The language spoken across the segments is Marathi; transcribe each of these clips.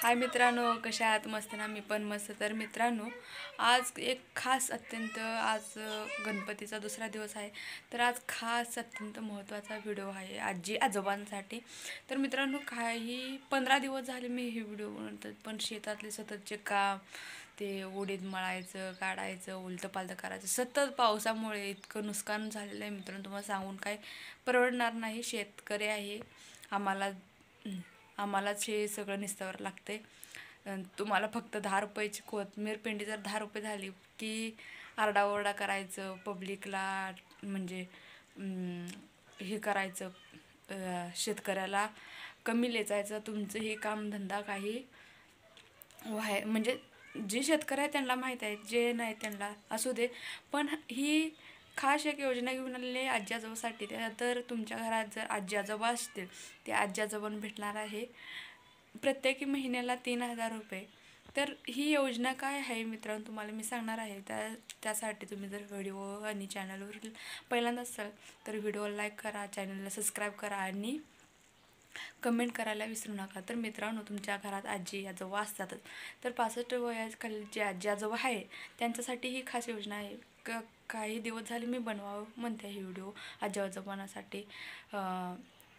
हाय मित्रांनो, कशा आहात? मस्त ना? मी पण मस्त. तर मित्रांनो, आज एक खास अत्यंत आज गणपतीचा दुसरा दिवस आहे. तर आज खास अत्यंत महत्त्वाचा व्हिडिओ आहे आजी आजोबांसाठी. तर मित्रांनो, काही 15 दिवस झाले मी हे व्हिडिओ बनवतात, पण शेतातले सततचे काम, ते उडीद मळायचं, काढायचं, उलटं पालटं करायचं, सतत पावसामुळे इतकं नुकसान झालेलं आहे मित्रांनो, तुम्हाला सांगून काय परवडणार नाही. शेतकरी आहे, आम्हाला आम्हालाच हे सगळं निस्तारावं लागते. तुम्हाला फक्त 10 रुपयाची कोथिंबीर पेंडी जर 10 रुपये झाली की आरडाओरडा करायचं पब्लिकला, म्हणजे हे करायचं, शेतकऱ्याला कमी लेचायचं. तुमचं हे कामधंदा काही म्हणजे जे शेतकरी आहे त्यांना माहीत आहे, जे नाही त्यांना असू दे. पण ही खास एक योजना घेऊन आलेली आहे आजी आजोबासाठी. तर तुमच्या घरात जर आजी आजोबा असतील, ते आजी आजोबांना भेटणार आहे प्रत्येकी महिन्याला 3,000 रुपये. तर ही योजना काय आहे मित्रांनो, तुम्हाला मी सांगणार आहे. त्यासाठी तुम्ही जर व्हिडिओ आणि चॅनलवर पहिल्यांदा असाल तर व्हिडिओला लाईक करा, चॅनलला सबस्क्राईब करा आणि कमेंट करायला विसरू नका. तर मित्रांनो, तुमच्या घरात आजी आजोबा असतातच, तर 65 वयाखाली जे आजी आजोबा आहे त्यांच्यासाठी ही खास योजना आहे. काही दिवस झाले मी बनवावं म्हणते ही व्हिडिओ आजी आजोबांसाठी.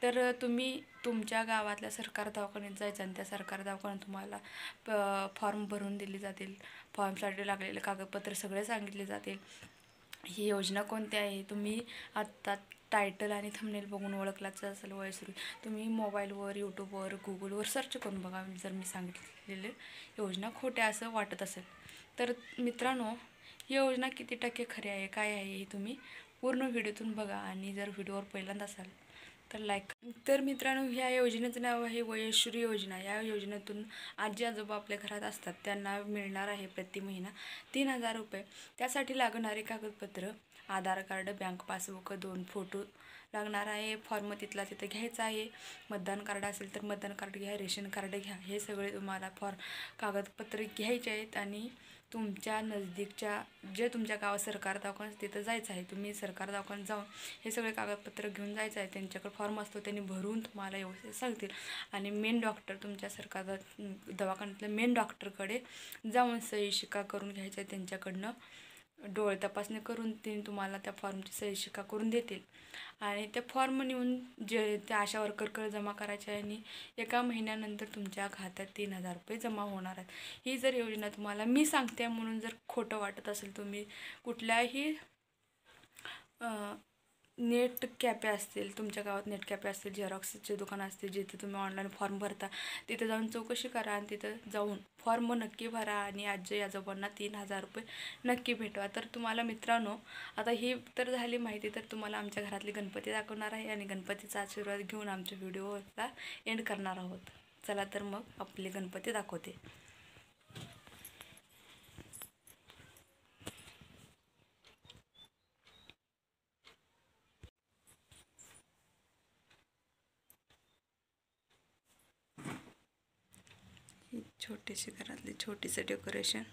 तर तुम्ही तुमच्या गावातल्या सरकार दवाखान्यात जायचं आणि त्या सरकार दवाखान्यात तुम्हाला फॉर्म भरून दिले जातील. फॉर्मसाठी लागलेले कागदपत्र सगळे सांगितले जातील. ही योजना कोणती आहे तुम्ही आत्ता टायटल आणि थंबनेल बघून ओळखलाच असेल. वयसुरू तुम्ही मोबाईलवर, यूट्यूबवर, गुगलवर सर्च करून बघा. जर मी सांगितलेले योजना खोट्या असं वाटत असेल तर मित्रांनो, ही योजना किती टक्के खरी आहे, काय आहे, हे तुम्ही पूर्ण व्हिडिओतून बघा. आणि जर व्हिडिओवर पहिल्यांदा असाल तर लाईक. तर मित्रांनो, ह्या योजनेचं नाव आहे वयश्री योजना. या योजनेतून आजी आजोबा आपल्या घरात असतात त्यांना मिळणार आहे प्रति महिना 3,000 रुपये. त्यासाठी लागणारे कागदपत्र आधार कार्ड, बँक पासबुक, 2 फोटो लागणार आहे. फॉर्म तिथला तिथं घ्यायचा आहे. मतदान कार्ड असेल तर मतदान कार्ड घ्या, रेशन कार्ड घ्या. हे सगळे तुम्हाला कागदपत्र घ्यायचे आहेत. आणि तुमच्या नजदीकच्या जे तुमच्या गावात सरकार दवाखाना तिथं जायचं आहे. तुम्ही सरकार दवाखान्यात जाऊन हे सगळे कागदपत्र घेऊन जायचं आहे. त्यांच्याकडे फॉर्म असतो, त्यांनी भरून तुम्हाला व्यवस्थित सांगतील. आणि मेन डॉक्टर, तुमच्या सरकार दवाखान्यातल्या मेन डॉक्टरकडे जाऊन सही शिक्का करून घ्यायचं आहे. त्यांच्याकडनं डोळे तपासणी करून ते तुम्हाला त्या फॉर्मची सही शिक्का करून देतील. आणि त्या फॉर्म नेऊन जे त्या आशा वर्करकडे जमा करायचे आहे. आणि 1 महिन्यानंतर तुमच्या खात्यात 3,000 रुपये जमा होणार आहेत. ही जर योजना तुम्हाला मी सांगते म्हणून जर खोटं वाटत असेल, तुम्ही कुठल्याही नेट कॅफे असतील, तुमच्या गावात नेट कॅफे असतील, झेरॉक्सचे दुकान असतील, जिथे तुम्ही ऑनलाईन फॉर्म भरता, तिथे जाऊन चौकशी करा आणि तिथं जाऊन फॉर्म नक्की भरा आणि आजी आजोबांना 3,000 रुपये नक्की भेटवा. तर तुम्हाला मित्रांनो, आता ही तर झाली माहिती, तर तुम्हाला आमच्या घरातले गणपती दाखवणार आहे आणि गणपतीचा आशीर्वाद घेऊन आमच्या व्हिडिओला एंड करणार आहोत. चला तर मग आपले गणपती दाखवते. ही छोटीशी घरातली छोटीचं डेकोरेशन.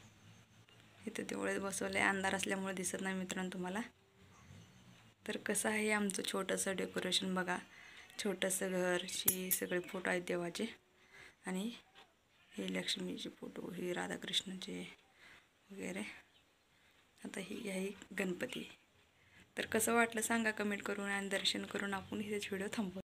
इथं तेवढंच बसवलं आहे, अंधार असल्यामुळे दिसत नाही मित्रांनो तुम्हाला. तर कसं आहे आमचं छोटंसं डेकोरेशन बघा. छोटंसं घर, सगळे फोटो आहेत देवाचे. आणि हे लक्ष्मीचे फोटो, हे राधाकृष्णाचे वगैरे. आता ही आहे गणपती. तर कसं वाटलं सांगा कमेंट करून, आणि दर्शन करून आपण इथेच व्हिडिओ थांबवू.